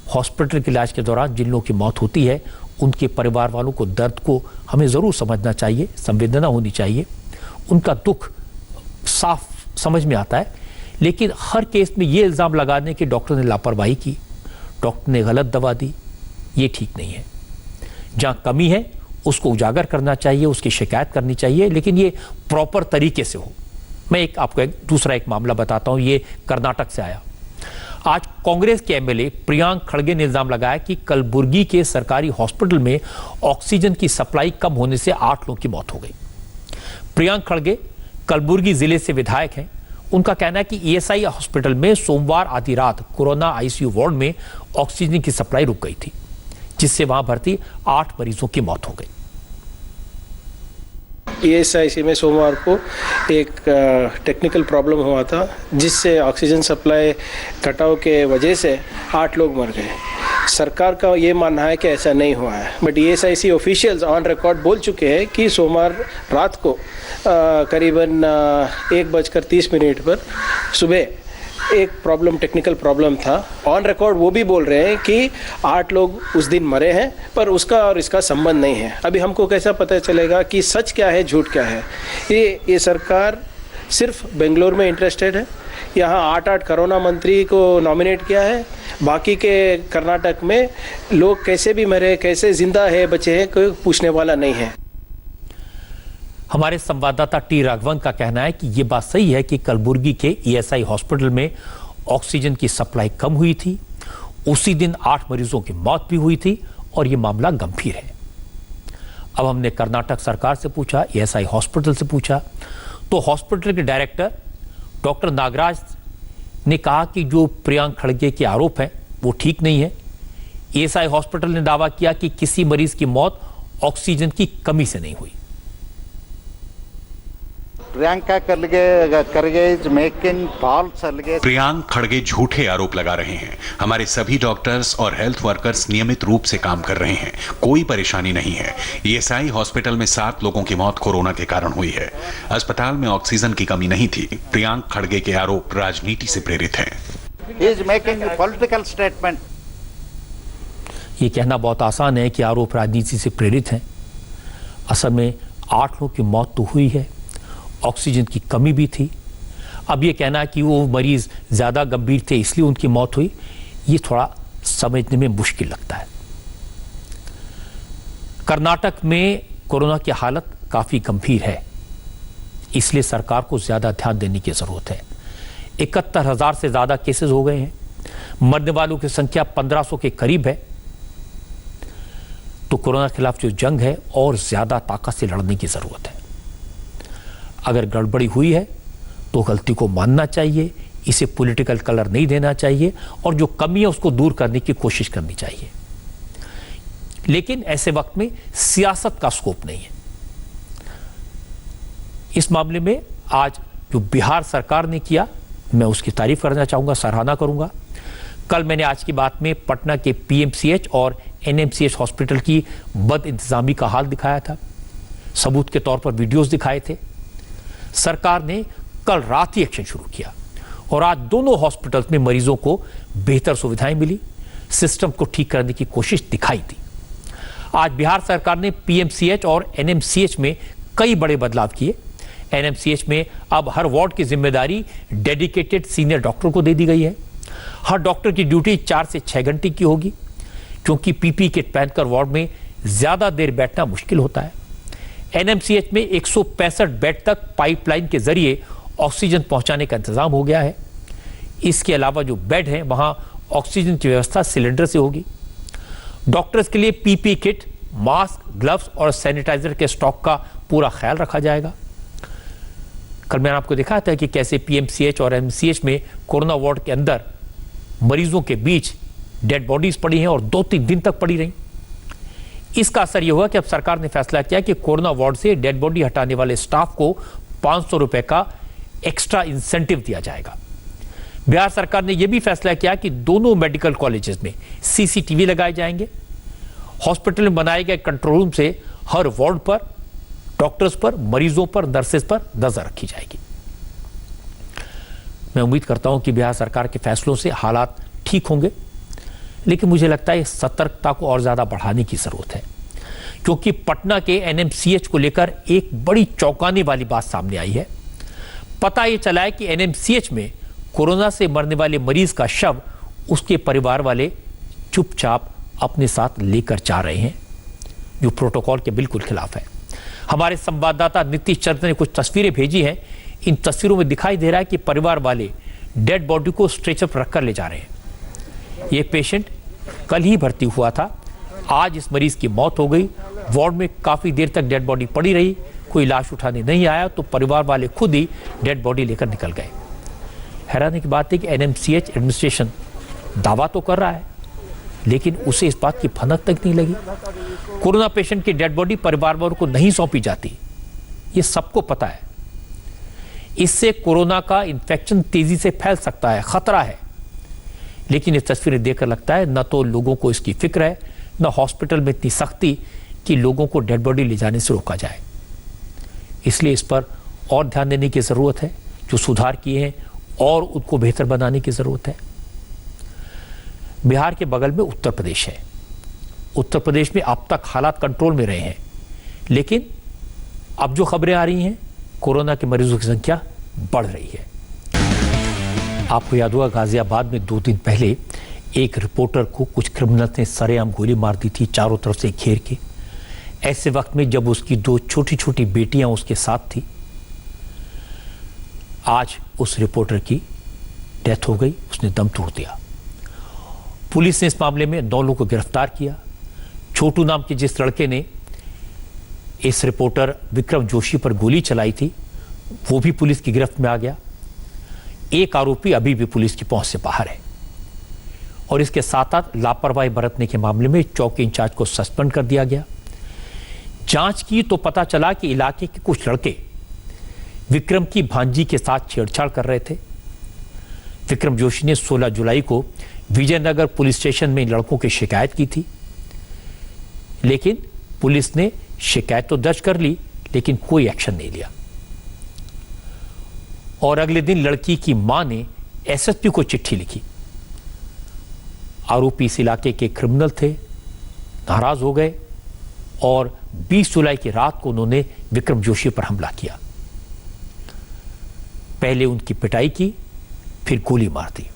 हॉस्पिटल के इलाज के दौरान जिन लोगों की मौत होती है, उनके परिवार वालों को दर्द को हमें ज़रूर समझना चाहिए, संवेदना होनी चाहिए। उनका दुख साफ समझ में आता है, लेकिन हर केस में ये इल्ज़ाम लगाने कि डॉक्टर ने लापरवाही की, डॉक्टर ने गलत दवा दी, ये ठीक नहीं है। जहाँ कमी है उसको उजागर करना चाहिए, उसकी शिकायत करनी चाहिए, लेकिन ये प्रॉपर तरीके से हो। मैं आपको दूसरा मामला बताता हूँ। ये कर्नाटक से आया। आज कांग्रेस के एमएलए प्रियांक खड़गे ने इल्जाम लगाया कि कलबुर्गी के सरकारी हॉस्पिटल में ऑक्सीजन की सप्लाई कम होने से 8 लोगों की मौत हो गई। प्रियांक खड़गे कलबुर्गी जिले से विधायक हैं। उनका कहना है कि ईएसआई हॉस्पिटल में सोमवार आधी रात कोरोना आईसीयू वार्ड में ऑक्सीजन की सप्लाई रुक गई थी, जिससे वहां भर्ती 8 मरीजों की मौत हो गई। ईएसआईसी में सोमवार को एक टेक्निकल प्रॉब्लम हुआ था, जिससे ऑक्सीजन सप्लाई कटाव के वजह से 8 लोग मर गए। सरकार का ये मानना है कि ऐसा नहीं हुआ है, but ESIC officials on record बोल चुके हैं कि सोमवार रात को करीबन 1:30 पर सुबह एक टेक्निकल प्रॉब्लम था। ऑन रिकॉर्ड वो भी बोल रहे हैं कि 8 लोग उस दिन मरे हैं, पर उसका और इसका संबंध नहीं है। अभी हमको कैसा पता चलेगा कि सच क्या है, झूठ क्या है? ये सरकार सिर्फ बेंगलोर में इंटरेस्टेड है। यहाँ 8 कोरोना मंत्री को नॉमिनेट किया है, बाकी के कर्नाटक में लोग कैसे भी मरे, कैसे जिंदा है, बचे हैं, कोई पूछने वाला नहीं है। हमारे संवाददाता टी राघवन का कहना है कि यह बात सही है कि कलबुर्गी के ईएसआई हॉस्पिटल में ऑक्सीजन की सप्लाई कम हुई थी। उसी दिन 8 मरीजों की मौत भी हुई थी और यह मामला गंभीर है। अब हमने कर्नाटक सरकार से पूछा, ईएसआई हॉस्पिटल से पूछा, तो हॉस्पिटल के डायरेक्टर डॉक्टर नागराज ने कहा कि जो प्रियांक खड़गे के आरोप हैं वो ठीक नहीं है। ईएसआई हॉस्पिटल ने दावा किया कि किसी मरीज की मौत ऑक्सीजन की कमी से नहीं हुई। प्रियांक खड़गे झूठे आरोप लगा रहे हैं। हमारे सभी डॉक्टर्स और हेल्थ वर्कर्स नियमित रूप से काम कर रहे हैं, कोई परेशानी नहीं है। ईएसआई हॉस्पिटल में 7 लोगों की मौत कोरोना के कारण हुई है। अस्पताल में ऑक्सीजन की कमी नहीं थी। प्रियांक खड़गे के आरोप राजनीति से प्रेरित हैं। ये कहना बहुत आसान है कि आरोप राजनीति से प्रेरित हैं। असल में 8 लोगों की मौत तो हुई है, ऑक्सीजन की कमी भी थी। अब ये कहना कि वो मरीज ज्यादा गंभीर थे इसलिए उनकी मौत हुई, ये थोड़ा समझने में मुश्किल लगता है। कर्नाटक में कोरोना की हालत काफी गंभीर है, इसलिए सरकार को ज्यादा ध्यान देने की जरूरत है। 71,000 से ज्यादा केसेस हो गए हैं, मरने वालों की संख्या 1500 के करीब है। तो कोरोना के खिलाफ जो जंग है और ज्यादा ताकत से लड़ने की जरूरत है। अगर गड़बड़ी हुई है तो गलती को मानना चाहिए, इसे पॉलिटिकल कलर नहीं देना चाहिए और जो कमी है उसको दूर करने की कोशिश करनी चाहिए। लेकिन ऐसे वक्त में सियासत का स्कोप नहीं है। इस मामले में आज जो बिहार सरकार ने किया, मैं उसकी तारीफ करना चाहूंगा, सराहना करूंगा। कल मैंने आज की बात में पटना के पीएमसीएच और एनएमसीएच हॉस्पिटल की बद इंतजामी का हाल दिखाया था, सबूत के तौर पर वीडियोस दिखाए थे। सरकार ने कल रात ही एक्शन शुरू किया और आज दोनों हॉस्पिटल्स में मरीजों को बेहतर सुविधाएं मिली, सिस्टम को ठीक करने की कोशिश दिखाई दी। आज बिहार सरकार ने पीएमसीएच और एनएमसीएच में कई बड़े बदलाव किए। एनएमसीएच में अब हर वार्ड की जिम्मेदारी डेडिकेटेड सीनियर डॉक्टर को दे दी गई है। हर डॉक्टर की ड्यूटी 4 से 6 घंटे की होगी, क्योंकि पीपी किट पहनकर वार्ड में ज्यादा देर बैठना मुश्किल होता है। एनएमसीएच में 165 बेड तक पाइपलाइन के जरिए ऑक्सीजन पहुंचाने का इंतजाम हो गया है। इसके अलावा जो बेड है वहां ऑक्सीजन की व्यवस्था सिलेंडर से होगी। डॉक्टर्स के लिए पीपी किट, मास्क, ग्लव्स और सैनिटाइजर के स्टॉक का पूरा ख्याल रखा जाएगा। कल मैंने आपको दिखाया था कि कैसे पीएमसीएच और एमसीएच में कोरोना वार्ड के अंदर मरीजों के बीच डेड बॉडीज पड़ी हैं और 2-3 दिन तक पड़ी रहीं। इसका असर यह हुआ कि अब सरकार ने फैसला किया कि कोरोना वार्ड से डेड बॉडी हटाने वाले स्टाफ को 500 रुपए का एक्स्ट्रा इंसेंटिव दिया जाएगा। बिहार सरकार ने यह भी फैसला किया कि दोनों मेडिकल कॉलेजेस में सीसीटीवी लगाए जाएंगे। हॉस्पिटल में बनाए गए कंट्रोल रूम से हर वार्ड पर, डॉक्टर्स पर, मरीजों पर, नर्सेज पर नजर रखी जाएगी। मैं उम्मीद करता हूं कि बिहार सरकार के फैसलों से हालात ठीक होंगे, लेकिन मुझे लगता है सतर्कता को और ज्यादा बढ़ाने की जरूरत है, क्योंकि पटना के एनएमसीएच को लेकर एक बड़ी चौंकाने वाली बात सामने आई है। पता यह चला है कि एनएमसीएच में कोरोना से मरने वाले मरीज का शव उसके परिवार वाले चुपचाप अपने साथ लेकर जा रहे हैं, जो प्रोटोकॉल के बिल्कुल खिलाफ है। हमारे संवाददाता नीतीश चंद्र ने कुछ तस्वीरें भेजी हैं। इन तस्वीरों में दिखाई दे रहा है कि परिवार वाले डेड बॉडी को स्ट्रेचर पर रखकर ले जा रहे हैं। यह पेशेंट कल ही भर्ती हुआ था, आज इस मरीज की मौत हो गई। वार्ड में काफी देर तक डेड बॉडी पड़ी रही, कोई लाश उठाने नहीं आया, तो परिवार वाले खुद ही डेड बॉडी लेकर निकल गए। हैरानी की बात है कि एनएमसीएच एडमिनिस्ट्रेशन दावा तो कर रहा है, लेकिन उसे इस बात की भनक तक नहीं लगी। कोरोना पेशेंट की डेड बॉडी परिवार वालों को नहीं सौंपी जाती, ये सबको पता है। इससे कोरोना का इंफेक्शन तेजी से फैल सकता है, खतरा है। लेकिन ये तस्वीरें देखकर लगता है न तो लोगों को इसकी फिक्र है, न हॉस्पिटल में इतनी सख्ती कि लोगों को डेड बॉडी ले जाने से रोका जाए। इसलिए इस पर और ध्यान देने की जरूरत है। जो सुधार किए हैं और उनको बेहतर बनाने की जरूरत है। बिहार के बगल में उत्तर प्रदेश है। उत्तर प्रदेश में अब तक हालात कंट्रोल में रहे हैं, लेकिन अब जो खबरें आ रही हैं, कोरोना के मरीजों की संख्या बढ़ रही है। आपको याद होगा गाजियाबाद में 2 दिन पहले एक रिपोर्टर को कुछ क्रिमिनल्स ने सरेआम गोली मार दी थी, चारों तरफ से घेर के। ऐसे वक्त में जब उसकी 2 छोटी-छोटी बेटियां उसके साथ थी, आज उस रिपोर्टर की डेथ हो गई, उसने दम तोड़ दिया। पुलिस ने इस मामले में 9 लोगों को गिरफ्तार किया। छोटू नाम के जिस लड़के ने इस रिपोर्टर विक्रम जोशी पर गोली चलाई थी, वो भी पुलिस की गिरफ्त में आ गया। एक आरोपी अभी भी पुलिस की पहुंच से बाहर है। और इसके साथ लापरवाही बरतने के मामले में चौकी इंचार्ज को सस्पेंड कर दिया गया। जांच की तो पता चला कि इलाके के कुछ लड़के विक्रम की भांजी के साथ छेड़छाड़ कर रहे थे। विक्रम जोशी ने 16 जुलाई को विजयनगर पुलिस स्टेशन में लड़कों की शिकायत की थी, लेकिन पुलिस ने शिकायत तो दर्ज कर ली, लेकिन कोई एक्शन नहीं लिया। और अगले दिन लड़की की मां ने एसएसपी को चिट्ठी लिखी। आरोपी इस इलाके के क्रिमिनल थे, नाराज हो गए और 20 जुलाई की रात को उन्होंने विक्रम जोशी पर हमला किया। पहले उनकी पिटाई की, फिर गोली मार दी।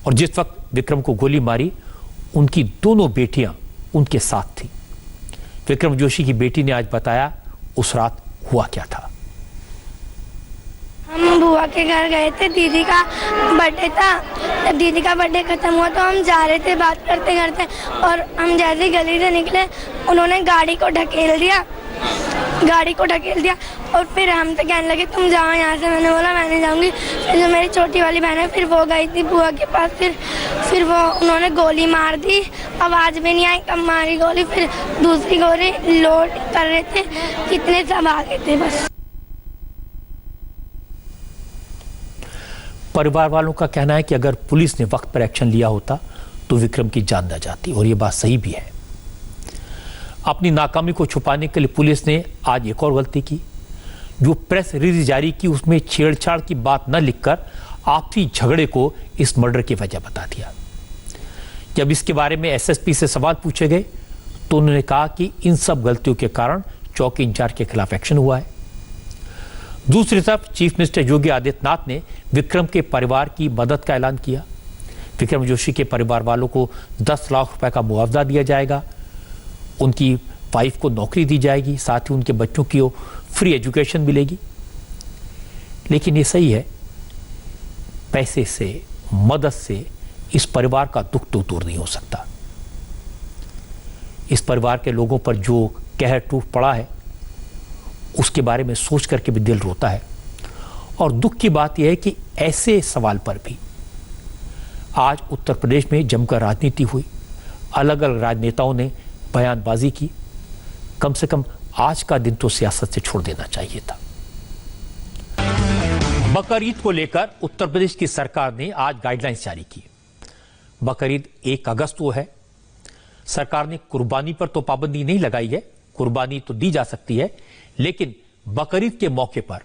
और जिस वक्त विक्रम को गोली मारी, उनकी दोनों बेटियां उनके साथ थी। विक्रम जोशी की बेटी ने आज बताया उस रात हुआ क्या था। हम बुआ के घर गए थे, दीदी का बर्थडे था। जब दीदी का बर्थडे खत्म हुआ तो हम जा रहे थे बात करते करते, और हम जैसे गली से निकले, उन्होंने गाड़ी को ढकेल दिया और फिर हम तो कहने लगे तुम जाओ यहाँ से। मैंने बोला मैं नहीं जाऊँगी। फिर जो मेरी छोटी वाली बहन है, फिर वो गई थी बुआ के पास, फिर वो उन्होंने गोली मार दी। आवाज़ भी नहीं आई कब मारी गोली। फिर दूसरी गोली लोड कर रहे थे, कितने सब आ गए थे बस। परिवार वालों का कहना है कि अगर पुलिस ने वक्त पर एक्शन लिया होता तो विक्रम की जान न जाती, और ये बात सही भी है। अपनी नाकामी को छुपाने के लिए पुलिस ने आज एक और गलती की। जो प्रेस रिलीज जारी की उसमें छेड़छाड़ की बात न लिखकर आपसी झगड़े को इस मर्डर की वजह बता दिया। जब इसके बारे में एसएसपी से सवाल पूछे गए तो उन्होंने कहा कि इन सब गलतियों के कारण चौकी इंचार्ज के खिलाफ एक्शन हुआ है। दूसरी तरफ चीफ मिनिस्टर योगी आदित्यनाथ ने विक्रम के परिवार की मदद का ऐलान किया। विक्रम जोशी के परिवार वालों को 10 लाख रुपए का मुआवजा दिया जाएगा, उनकी वाइफ को नौकरी दी जाएगी, साथ ही उनके बच्चों की फ्री एजुकेशन मिलेगी। लेकिन ये सही है, पैसे से, मदद से इस परिवार का दुख तो दूर नहीं हो सकता। इस परिवार के लोगों पर जो कहर टूट पड़ा है उसके बारे में सोच करके भी दिल रोता है। और दुख की बात यह है कि ऐसे सवाल पर भी आज उत्तर प्रदेश में जमकर राजनीति हुई, अलग अलग राजनेताओं ने बयानबाजी की। कम से कम आज का दिन तो सियासत से छोड़ देना चाहिए था। बकरीद को लेकर उत्तर प्रदेश की सरकार ने आज गाइडलाइंस जारी की। बकरीद 1 अगस्त को है। सरकार ने कुर्बानी पर तो पाबंदी नहीं लगाई है, कुर्बानी तो दी जा सकती है, लेकिन बकरीद के मौके पर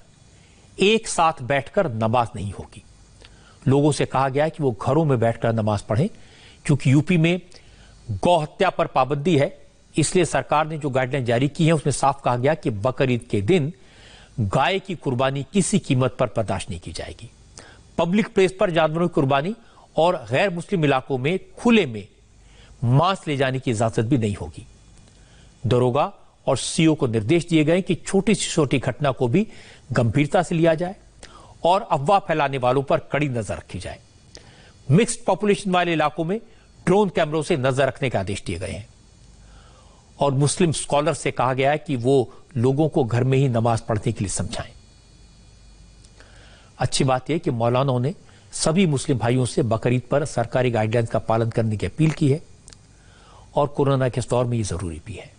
एक साथ बैठकर नमाज नहीं होगी। लोगों से कहा गया है कि वो घरों में बैठकर नमाज पढ़ें, क्योंकि यूपी में गौ हत्या पर पाबंदी है। इसलिए सरकार ने जो गाइडलाइन जारी की है उसमें साफ कहा गया कि बकरीद के दिन गाय की कुर्बानी किसी कीमत पर बर्दाश्त नहीं की जाएगी। पब्लिक प्लेस पर जानवरों की कुर्बानी और गैर मुस्लिम इलाकों में खुले में मांस ले जाने की इजाजत भी नहीं होगी। दरोगा और सीओ को निर्देश दिए गए कि छोटी से छोटी घटना को भी गंभीरता से लिया जाए और अफवाह फैलाने वालों पर कड़ी नजर रखी जाए। मिक्स्ड पॉपुलेशन वाले इलाकों में ड्रोन कैमरों से नजर रखने के आदेश दिए गए हैं और मुस्लिम स्कॉलर से कहा गया है कि वो लोगों को घर में ही नमाज पढ़ने के लिए समझाएं। अच्छी बात यह कि मौलानाओं ने सभी मुस्लिम भाइयों से बकरीद पर सरकारी गाइडलाइंस का पालन करने की अपील की है और कोरोना के इस दौर में ये जरूरी भी है।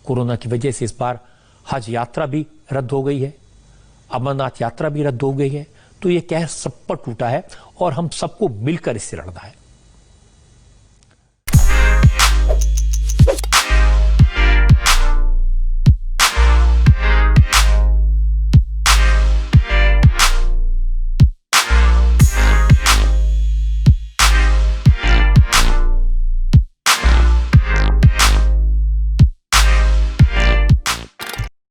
कोरोना की वजह से इस बार हज यात्रा भी रद्द हो गई है, अमरनाथ यात्रा भी रद्द हो गई है, तो ये कहर सब पर टूटा है और हम सबको मिलकर इससे लड़ना है।